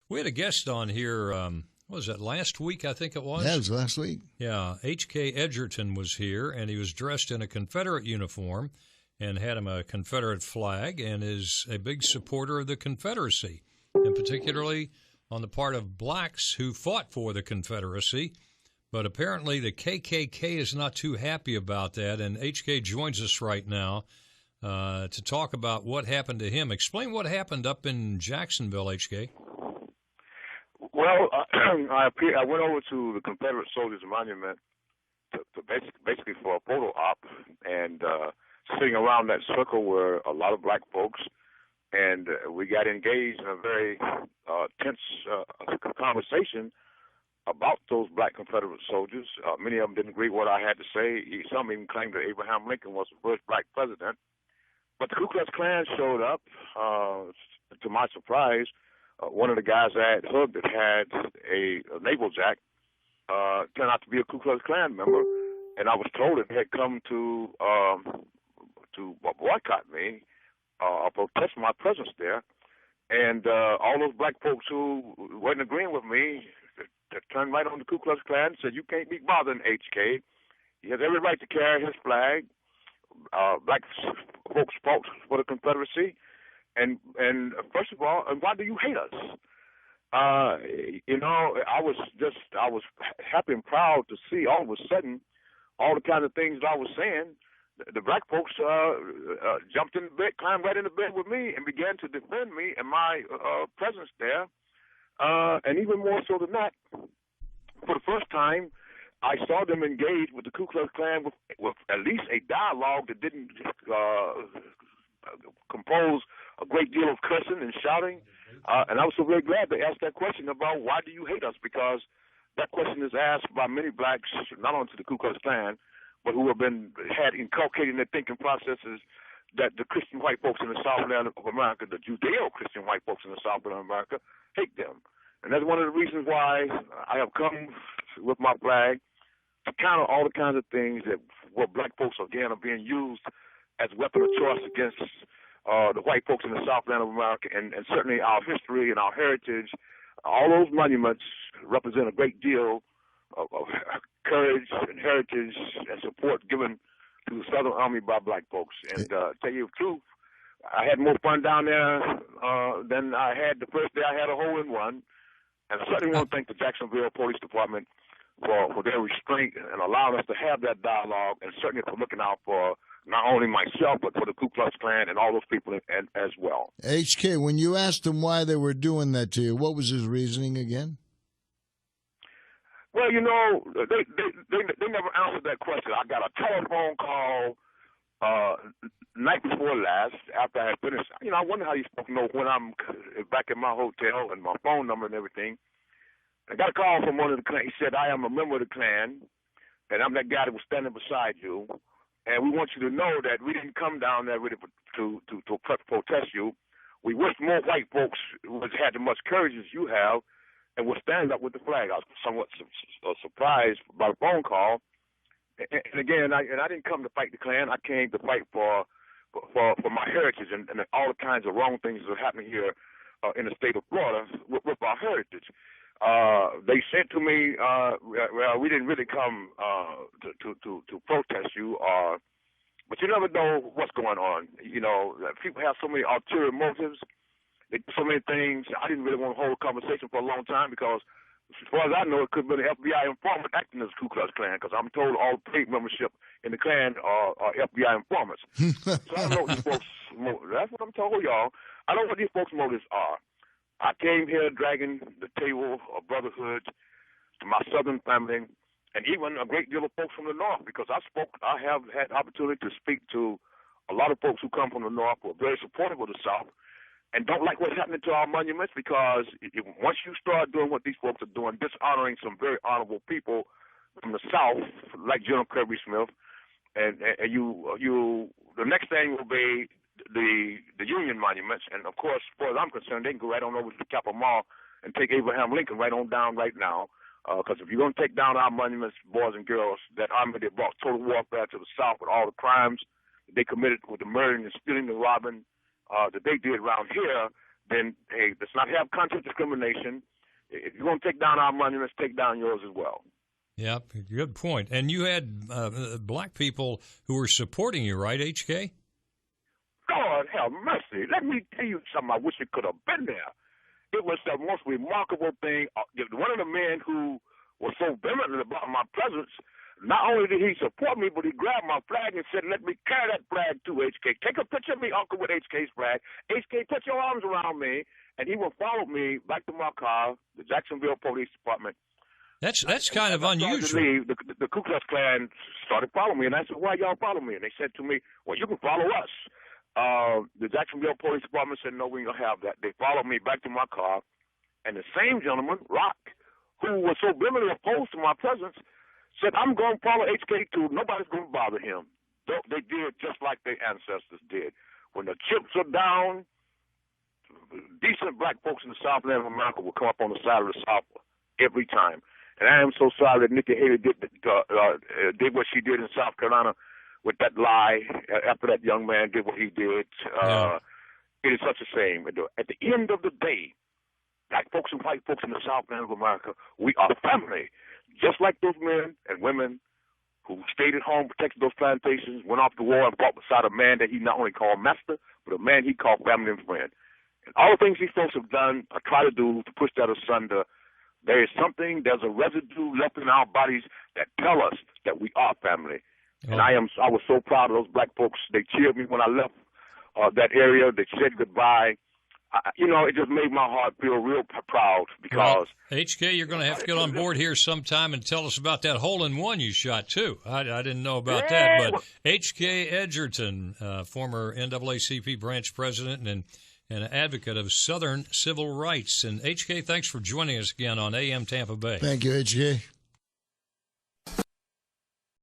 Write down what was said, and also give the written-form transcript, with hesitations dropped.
We had a guest on here, what was that, last week, I think it was? Yeah, it was last week. Yeah, HK Edgerton was here, and he was dressed in a Confederate uniform and had him a Confederate flag and is a big supporter of the Confederacy, and particularly on the part of blacks who fought for the Confederacy. But apparently the KKK is not too happy about that, and HK joins us right now to talk about what happened to him. Explain what happened up in Jacksonville, HK. Well, I went over to the Confederate Soldiers Monument to basically for a photo op, and sitting around that circle were a lot of black folks, and we got engaged in a very tense conversation about those black Confederate soldiers. Many of them didn't agree with what I had to say. Some even claimed that Abraham Lincoln was the first black president. But the Ku Klux Klan showed up. To my surprise, one of the guys I had hugged that had a naval jack turned out to be a Ku Klux Klan member, and I was told that they had come to boycott me or protest my presence there. And all those black folks who weren't agreeing with me turned right on the Ku Klux Klan and said, "You can't be bothering HK. He has every right to carry his flag. Black folks fought for the Confederacy. And first of all, and why do you hate us?" I was happy and proud to see all of a sudden all the kind of things that I was saying. The black folks jumped in the bed, climbed right in the bed with me, and began to defend me and my presence there. And even more so than that, for the first time, I saw them engage with the Ku Klux Klan with at least a dialogue that didn't compose a great deal of cursing and shouting. And I was so very glad they asked that question about why do you hate us, because that question is asked by many blacks, not only to the Ku Klux Klan, but who have had inculcated in their thinking processes that the Christian white folks in the Southland of America, the Judeo-Christian white folks in the Southland of America, hate them. And that's one of the reasons why I have come with my flag to counter all the kinds of things that where black folks, again, are being used as a weapon of choice against the white folks in the Southland of America, and certainly our history and our heritage. All those monuments represent a great deal of courage and heritage and support given to the Southern Army by black folks. And tell you the truth, I had more fun down there than I had the first day I had a hole-in-one. And I certainly want to thank the Jacksonville Police Department for their restraint and allowing us to have that dialogue, and certainly for looking out for not only myself, but for the Ku Klux Klan and all those people as well. HK, when you asked him why they were doing that to you, what was his reasoning again? Well, they never answered that question. I got a telephone call night before last after I had finished. I wonder how you're supposed to know when I'm back at my hotel and my phone number and everything. I got a call from one of the Klan. He said, "I am a member of the Klan, and I'm that guy that was standing beside you. And we want you to know that we didn't come down there really to protest you. We wish more white folks had as much courage as you have and would stand up with the flag." I was somewhat surprised by the phone call. And again, I didn't come to fight the Klan. I came to fight for my heritage and all the kinds of wrong things that are happening here in the state of Florida with our heritage. They said to me, "Well, we didn't really come to protest you, but you never know what's going on. People have so many ulterior motives. They do so many things. I didn't really want to hold a conversation for a long time because, as far as I know, it could have been an FBI informant acting as Ku Klux Klan, because I'm told all paid membership in the Klan are FBI informants. So I don't know what these folks' motives. That's what I'm told, y'all. I don't know what these folks' motives are. I came here dragging the table of brotherhood to my Southern family, and even a great deal of folks from the North, because I have had the opportunity to speak to a lot of folks who come from the North who are very supportive of the South and don't like what's happening to our monuments, because once you start doing what these folks are doing, dishonoring some very honorable people from the South, like General Kirby Smith, and the next thing will be the Union monuments. And of course, as far as I'm concerned, they can go right on over to the Capitol Mall and take Abraham Lincoln right on down right now. Because if you're going to take down our monuments, boys and girls, that army that brought total warfare to the South with all the crimes that they committed with the murdering and stealing and robbing that they did around here, then, hey, let's not have content discrimination. If you're going to take down our money, let's take down yours as well. Yeah, good point. And you had black people who were supporting you, right, HK? Lord have mercy. Let me tell you something. I wish it could have been there. It was the most remarkable thing. One of the men who was so vehement about my presence, not only did he support me, but he grabbed my flag and said, let me carry that flag to HK. Take a picture of me, Uncle, with HK's flag. HK, put your arms around me. And he would follow me back to my car, the Jacksonville Police Department. That's kind of unusual. Leave, the Ku Klux Klan started following me, and I said, why y'all follow me? And they said to me, well, you can follow us. The Jacksonville Police Department said, no, we ain't going to have that. They followed me back to my car, and the same gentleman, Rock, who was so vehemently opposed to my presence, said, I'm going to follow HK too. Nobody's going to bother him. They did just like their ancestors did. When the chips are down, decent black folks in the Southland of America will come up on the side of the South every time. And I am so sorry that Nikki Haley did what she did in South Carolina with that lie after that young man did what he did. It is such a shame. At the end of the day, black folks and white folks in the Southland of America, we are family. Just like those men and women who stayed at home, protected those plantations, went off to war and fought beside a man that he not only called master, but a man he called family and friend. And all the things these folks have done or try to do to push that asunder, there's a residue left in our bodies that tell us that we are family. Oh. And I was so proud of those black folks. They cheered me when I left that area. They said goodbye. It just made my heart feel real proud because... Well, HK, you're going to have to get on board here sometime and tell us about that hole-in-one you shot, too. I didn't know about that, but HK Edgerton, former NAACP branch president and an advocate of Southern civil rights. And HK, thanks for joining us again on AM Tampa Bay. Thank you, HK.